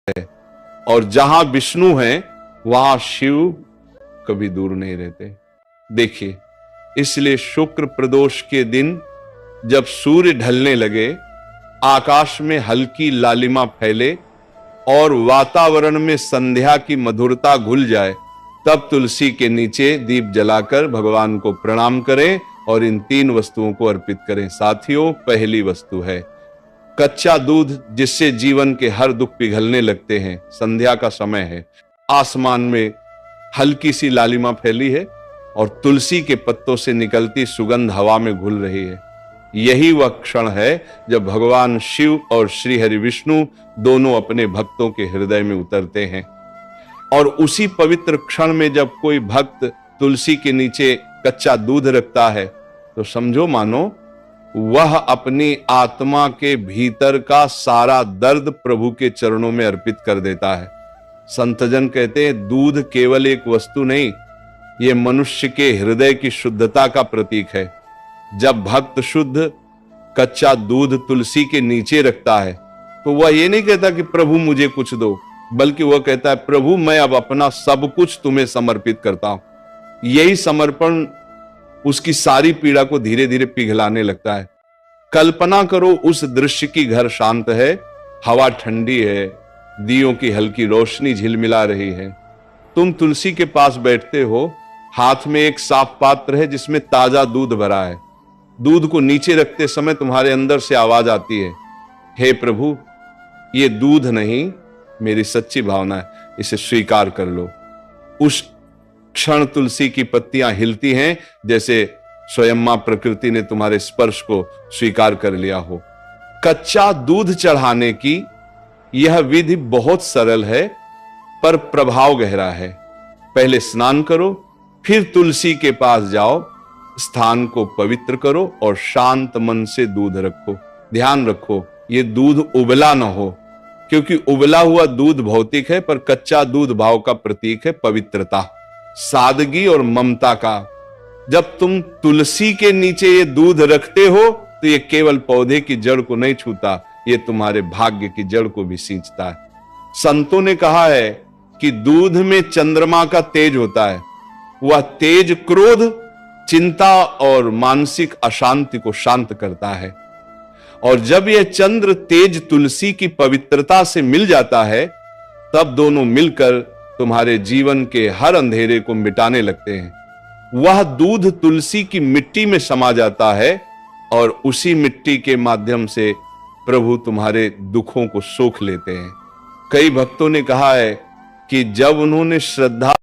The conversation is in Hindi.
और जहां विष्णु हैं वहां शिव कभी दूर नहीं रहते। देखिए, इसलिए शुक्र प्रदोष के दिन जब सूर्य ढलने लगे, आकाश में हल्की लालिमा फैले और वातावरण में संध्या की मधुरता घुल जाए, तब तुलसी के नीचे दीप जलाकर भगवान को प्रणाम करें और इन 3 वस्तुओं को अर्पित करें। साथियों, पहली वस्तु है कच्चा दूध, जिससे जीवन के हर दुख पिघलने लगते हैं। संध्या का समय है, आसमान में हल्की सी लालिमा फैली है और तुलसी के पत्तों से निकलती सुगंध हवा में घुल रही है। यही वह क्षण है जब भगवान शिव और श्री हरि विष्णु दोनों अपने भक्तों के हृदय में उतरते हैं। और उसी पवित्र क्षण में जब कोई भक्त तुलसी के नीचे कच्चा दूध रखता है, तो समझो मानो वह अपनी आत्मा के भीतर का सारा दर्द प्रभु के चरणों में अर्पित कर देता है। संतजन कहते हैं, दूध केवल एक वस्तु नहीं, ये मनुष्य के हृदय की शुद्धता का प्रतीक है। जब भक्त शुद्ध कच्चा दूध तुलसी के नीचे रखता है, तो वह ये नहीं कहता कि प्रभु मुझे कुछ दो, बल्कि वह कहता है, प्रभु मैं अब अपना सब कुछ तुम्हें समर्पित करता हूं। यही समर्पण उसकी सारी पीड़ा को धीरे धीरे पिघलाने लगता है। कल्पना करो उस दृश्य की, घर शांत है, हवा ठंडी है, दियों की हल्की रोशनी झिलमिला रही है। तुम तुलसी के पास बैठते हो, हाथ में एक साफ पात्र है जिसमें ताजा दूध भरा है। दूध को नीचे रखते समय तुम्हारे अंदर से आवाज आती है, हे प्रभु, ये दूध नहीं, मेरी सच्ची भावना है, इसे स्वीकार कर लो। उस क्षण तुलसी की पत्तियां हिलती हैं, जैसे स्वयं मां प्रकृति ने तुम्हारे स्पर्श को स्वीकार कर लिया हो। कच्चा दूध चढ़ाने की यह विधि बहुत सरल है, पर प्रभाव गहरा है। पहले स्नान करो, फिर तुलसी के पास जाओ, स्थान को पवित्र करो और शांत मन से दूध रखो। ध्यान रखो, ये दूध उबला ना हो, क्योंकि उबला हुआ दूध भौतिक है, पर कच्चा दूध भाव का प्रतीक है, पवित्रता, सादगी और ममता का। जब तुम तुलसी के नीचे ये दूध रखते हो, तो ये केवल पौधे की जड़ को नहीं छूता, ये तुम्हारे भाग्य की जड़ को भी सींचता है। संतों ने कहा है कि दूध में चंद्रमा का तेज होता है। वह तेज क्रोध, चिंता और मानसिक अशांति को शांत करता है। और जब यह चंद्र तेज तुलसी की पवित्रता से मिल जाता है, तब दोनों मिलकर तुम्हारे जीवन के हर अंधेरे को मिटाने लगते हैं। वह दूध तुलसी की मिट्टी में समा जाता है और उसी मिट्टी के माध्यम से प्रभु तुम्हारे दुखों को सोख लेते हैं। कई भक्तों ने कहा है कि जब उन्होंने श्रद्धा